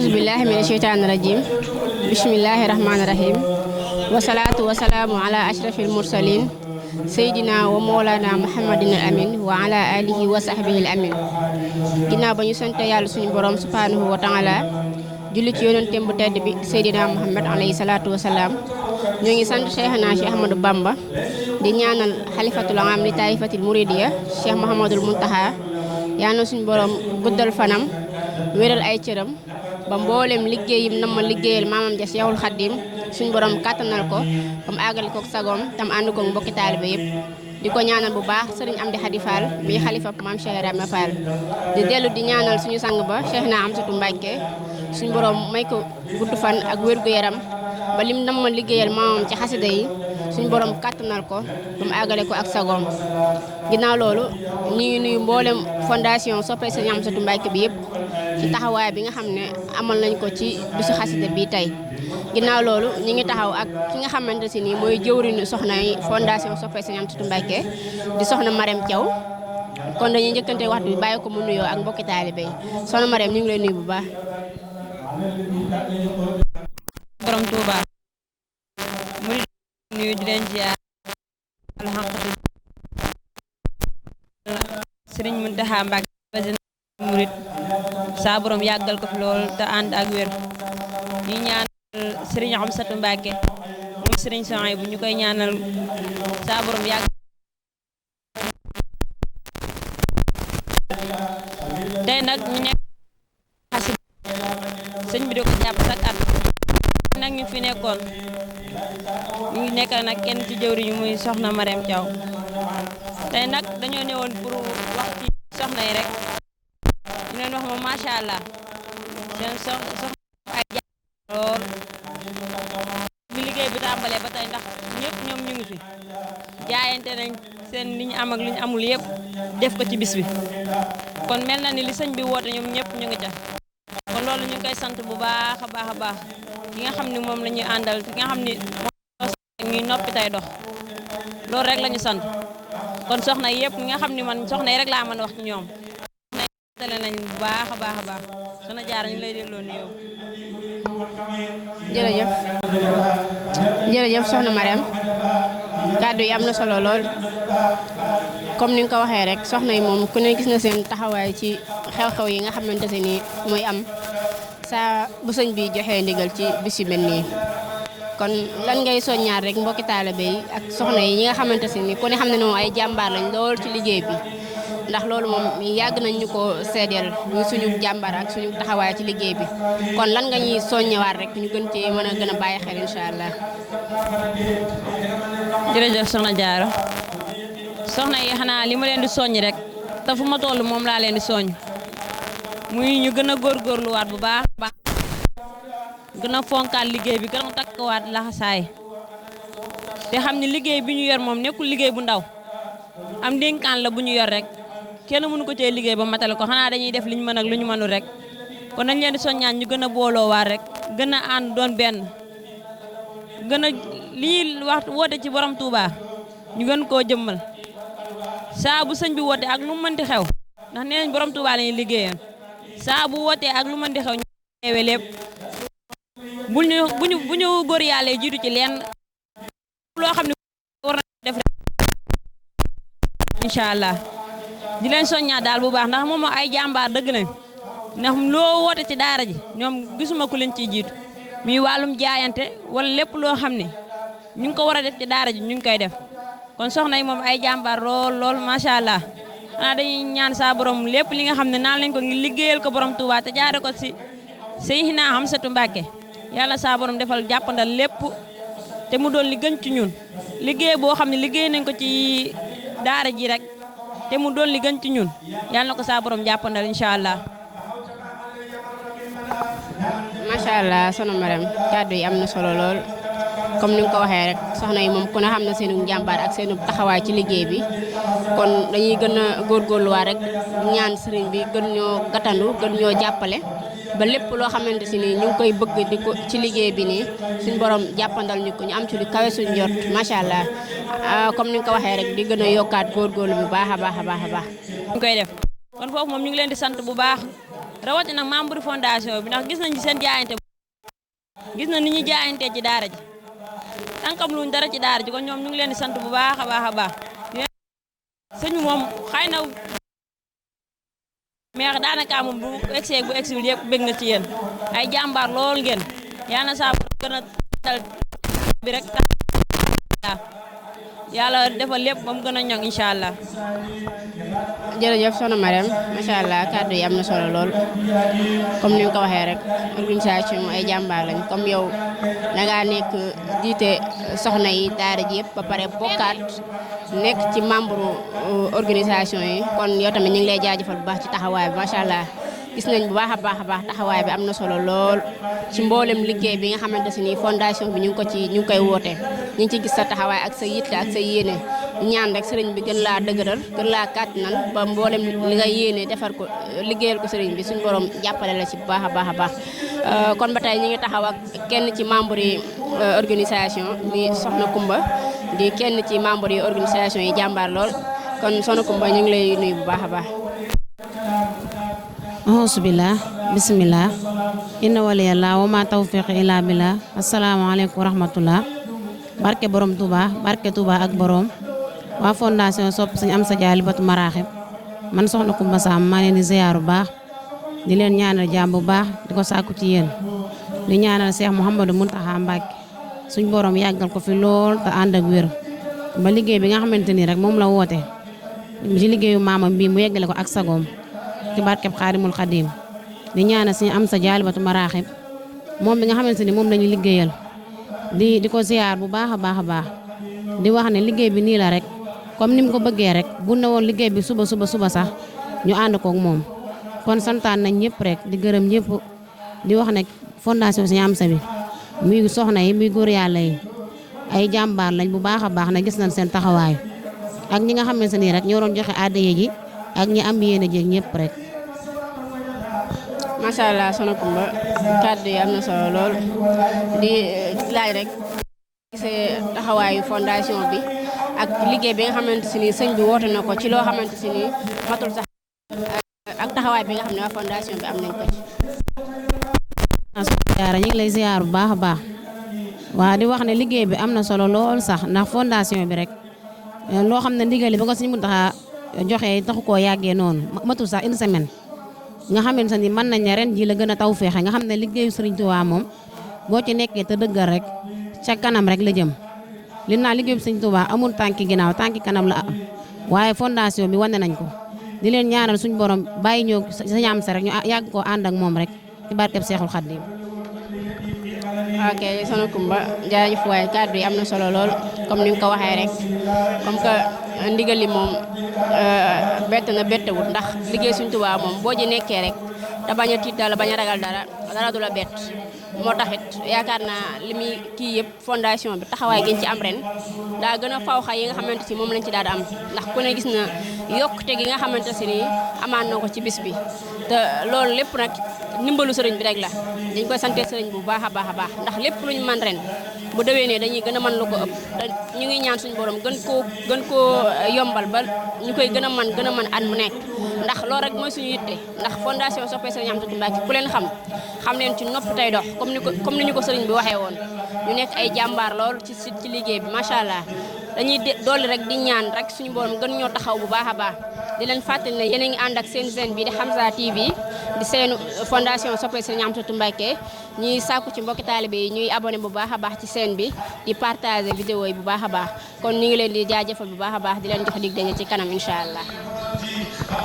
Auzubillahi mina sheytaani rajim. Bismillahi rahmaani rahim. Wasalaatu wasalaamu ala ashrafil mursalin. Seydina wa Mawlana Muhammadin al amin wa ala alihi wa sahbihi al amin. Ginnaaw ba ñu sante yàlla suñu borom subhanahu wa taala julli ci yonenteem bu tedd bi Seydina Muhammad alayhi salaatu wasalaam. ñoo ngi sant Cheikhna Cheikh Ahmadou Bamba di ñaanal xalifatul am li taifatil muridiya Cheikh Mouhamadul Muntaha yaa na suñu borom guddal fanam wéral ay cëram ba mboolem liggéeyim nam ma liggéeyal maamam ja Cheikhul Khadim suñu borom kàttanal ko ba mu àggale kook sagoom tam ànd ko mbokki taalibe yëpp di ko ñaanal bu baax sëriñ Amdi Khady Fall mi xalifa maam Cheikh Ibrahima Fall di dellu di ñaanal suñu sang ba Cheikhna Amsatou Mbacké suñu borom may ko gudd fan ak wér-gu-yaram ba lim nam ma liggéeyal maamam ci xasida yi suñu borom kàttanal ko ba mu àggale ko ak sagoom ginnaaw loolu ñu ngi nuyu mboolem fondation soppay sëriñ Amsatou Mbacké bi yëpp ci taxawaay bi nga xam ne amal nañ ko ci bisu xasida bi tey ginnaaw loolu ñi ngi taxaw ak ki nga xamante si nii mooy jëwriñu soxna yi fondation soppay sëriñ Amsatou Mbacké di soxna Marème Thiaw kon dañuy njëkkante waxtu bi bàyyi ko mu nuyoo ak mbokki taalibe yi soxna Marème ñu ngi lay nuyu bu baax. borom Touba mu nuyu di leen ziar alhamdulilah Sëriñ Muntaxa Mbacké murid saa borom yàggal ko fi lool te ànd ak wér ñu ñaanal Sëriñ Amsatou Mbacké moom Sëriñ Sohaybu bu ñu koy ñaanal saa borom yàgg tey nag ñu nekk xasi sëñ bi di ko jàpp sak at nag ñu fi nekkoon ñu ngi nekk nag kenn ci jëwriñu muy soxna Marème Thiaw tey nag dañoo ñëwoon pour wax ci soxna yi rek ñu leen wax moom macha allah seen soxna ay jàpp lool bi liggéey bi tàmbalee ba tey ndax ñëpp ñoom ñu ngi fi jaayante nañ seen li ñu am ak li ñu amul yëpp def ko ci bis bi kon mel na ni li sëñ bi woote ñoom ñëpp ñu ngi ca kon loolu ñu ngi koy sant bu baax a baax a baax ki nga xam ni moom la ñuy àndal ki nga xam ni ñuy noppi tey dox loolu rek la ñu sant kon soxna yëpp ñi nga xam ni man soxna yi rek laa mën a wax ci ñoom soxna yi tale nañ bu baax a baax a baax soxna Jaara ñu lay delloo nuyoo. jërëjëf soxna Marème kàddu yi am na solo lool comme ni nga ko waxee rek soxna yi moom ku ne gis na seen taxawaay ci xew-xew yi nga xamante ne nii mooy am saa bu sëñ bi joxee ndigal ci bis yu mel nii kon lan ngay soññaar rek mbokki taalibe yi ak soxna yi ñi nga xamante ne nii ku ne xam ne moom ay jàmbaar lañ lool ci liggéey bi ndax loolu moom yàgg nañ ñu ko seedeel ñu suñu jàmbaar ak suñu taxawaay ci liggéey bi kon lan nga ñuy soññewaat rek ñu gën cee mën a gën a bàyyi xel incha allah. jërëjëf soxna Jaara soxna yi xanaa li ma leen di soññ rek te fu ma toll moom laa leen di soññ muy ñu gën a góorgóorluwaat bu baax a baax gën a fonkaat liggéey bi gën a takkuwaat laxasaay te xam ni liggéey bi ñu yor moom nekkul liggéey bu ndaw am dénkaan la bu ñu yor rek kenn mënu ko cee liggéey ba matale ko xanaa dañuy def li ñu mën ak lu ñu mënul rek kon nañ leen di soññaan ñu gën a booloowaat rek gën a ànd doon benn gën a lii wax woote ci borom Touba ñu gën koo jëmmal saa bu sëñ bi woote ak lu mu mënti xew ndax nee nañ borom Touba la ñuy liggéeyal saa bu wootee ak lu mënti xew ñu teewe lépp bu ñu góor yàlla jiitu ci leen loo xam ne war na def rek incha allah di leen soññaa daal bu baax ndax moom ay jàmbaar dëgg nañ ndax loo woote ci daara ji ñoom gisuma ku leen ciy jiitu muy wàllum jaayante wala lépp loo xam ne ñu ngi ko war a def ci daara ji ñu ngi koy def kon soxna yi moom ay jàmbaar lool macha allah xanaa dañuy ñaan saa borom lépp li nga xam ne naan lañ ko ngi liggéeyal ko borom Touba te jaare ko si Seydina Amsatou Mbacké yàlla saa borom defal jàppandal lépp te mu doon li gën ci ñun liggéey boo xam ne liggéey nañ ko ci daara ji rek te mu doon li gën ci ñun yàlla na ko saa borom jàppandal incha allah. macha allah soxna Marème kàddu yi am na solo lool comme ni nga ko waxee rek soxna yi moom ku ne xam na seenu njàmbaar ak seenu taxawaay ci liggéey bi kon dañuy gën a góorgóorluwaat rek ñaan sëriñ bi gën ñoo gàttandu gën ñoo jàppale ba lépp loo xamante si nii ñu ngi koy bëgg di ko ci liggéey bi nii suñ borom jàppandal ñu ko ñu am ci lu kawe suñ jot macha allah comme ni nga ko waxee rek di gën a yokkaat góorgóorlu bu baax a baax a baax a baax. ñu koy def kon foofu moom ñu ngi leen di sant bu baax rawatina membre fondation bi ndax gis nañ ci seen jaayante gis na ni ñu jaayantee ci daara ji tànkam luñ dara ci daara ji kon ñoom ñu ngi leen di sant bu baax a baax a baax sëñ bi moom xëy na mais daanaka moom bu egsi bu egsiwul yëpp bëgg na ci yéen ay jàmbaar lool ngeen yaa na saa gën a dal bi rek yàlla defal lépp ba mu gën a ñoŋ incha allah. jërëjëf soxna Marème macha allah kàddu yi am na solo lool comme ni nga ko waxee rek organisation ay jàmbaar lañ comme yow da ngaa nekk jiite soxna yi daara ji yëpp ba pare bokkaat nekk ci membre organisation yi kon yow tamit ñu ngi lay jaajëfal bu baax ci taxawaay bi macha allah gis nañ bu baax a baax taxawaay bi am na solo lool ci mboolem liggéey bi nga xamante si ni fondation bi ñu ngi koy woote ñu ngi ci gis sa taxawaay ak sa yitte ak sa yéene ñaan rek sëriñ bi gën laa dëgëral gën laa kàttanal ba mboolem li nga yéene defar ko liggéeyal ko sëriñ bi suñu borom jàppale la ci bu baax a baax kon ba tey ñu ngi taxaw ak kenn ci membre yi organisation mi soxna Kumba di kenn ci membre yi organisation yi jàmbaar lool kon soxna Kumba ñu ngi lay nuyu bu baax a baax. ahousubillah bismillah inna waliyallah wa ma tawfiq illa billah asalaamaaleykum wa rahmatullah barke borom Touba barke Touba ak borom waa fondation sopp Sëñ Amsa Jaalibatu Maraaxib man soxna Kumba Sam maa leen di ziyaaru baax di leen ñaanal jàmm bu baax di ko sàkku ci yéen di ñaanal Cheikh Mouhamadou Mountakha Mbacké suñ borom yàggal ko fi lool te ànd ak wér ba liggéey bi nga xamante ni rek moom la woote ci liggéeyu maamam bii mu yeggale ko ak sagoom ci barkeb Xaadimul Xadim di ñaanal Sëñ Amsa Jaalibatu Maraaxib moom bi nga xamante ni moom lañu liggéeyal di ko ziyaar bu baax a baax di wax ne liggéey bi nii la rek comme ni mu ko bëggee rek bu ne woon liggéey bi suba sax ñu ànd koog moom kon santaan nañ ñëpp rek di gërëm ñëpp di wax ne fondation Sëñ Amsa bi muy soxna yi muy góor yàlla yi ay jàmbaar lañ bu baax a baax na gis nañ seen taxawaay ak ñi nga xamante ni rek ñoo doon joxe addiya ji ak ñi am yéene jéeg ñëpp rek. macha allah soxna Kumba kàddu yi am na solo lool di laaj rek gisee taxawaayu fondation bi ak liggéey bi nga xamante si ni sëñ bi woote na ko ci loo xamante si ni matul sax ak taxawaay bi nga xam ne waa fondation bi am nañ ko ci. ñu ngi lay ziar bu baax a baax waa di wax ne liggéey bi am na solo lool sax ndax fondation bi rek loo xam ne ndigal bi ko Sëñ Muntaxa joxe taxu koo yàggee noonu matul sax une semaine nga xamante ni mën nañ ne ren ji la gën a taw feexe nga xam ne liggéeyu Sëriñ Tuubaa moom boo ci nekkee te dëggal rek ca kanam rek la jëm li naa liggéeyu Sëriñ Tuubaa amul tànki ginnaaw tànki kanam la am waaye fondation bi wane nañ ko di leen ñaanal suñu borom bàyyi ñëw Sëñ Amsa rek ñu yàgg koo ànd ak moom rek ci barkeb Seexul Xadiim. ok soxna Kumba jaajëf waaye kàddu yi am na solo lool comme ni nga ko waxee rek comme que ndigal li moom bett na bettewut ndax liggéey Sëñ Tuubaa moom boo ji nekkee rek te bañ a tiit dala bañ a ragal dara du la bett moo taxit yaakaar naa li muy kii yëpp fondation bi taxawaay gi ñu ci am ren daa gën a fawxa yi nga xamante si moom lañ ci daal di am ndax ku ne gis na yokkute gi nga xamante si ni amaan na ko ci bis bi te loolu lépp nag ndimbalu sëriñ bi rek la dañ koy sante sëriñ bu baax a baax ndax lépp luñ man ren bu déwénee dañuy gën a mën lu ko ëpp te ñu ngi ñaan suñu borom gën koo yombal ba ñu koy gën a mën at mu nekk ndax loolu rek mooy suñu yitte ndax fondation soppee Sëriñ Amsatu Mbàkke ku leen xam leen ci nopp tey dox comme ni ñu ko sëriñ bi waxee woon ñu nekk ay jàmbaar lool ci liggéey bi macha allah dañuy dolli rek di ñaan rek suñu borom gën ñoo taxaw bu baax a baax di leen fàttali ne yéen a ngi ànd ak seen chaîne bi di Hamza TV di seen fondation soppee Sëriñ Amsatu Mbàkke ñuy sàkku ci mbokki taalibe yi ñuy abonné bu baax a baax ci chaîne bi di partager vidéo yi bu baax a baax kon ñu ngi leen di jaajëfal bu baax a baax di leen jox dig daje ci kanam incha allah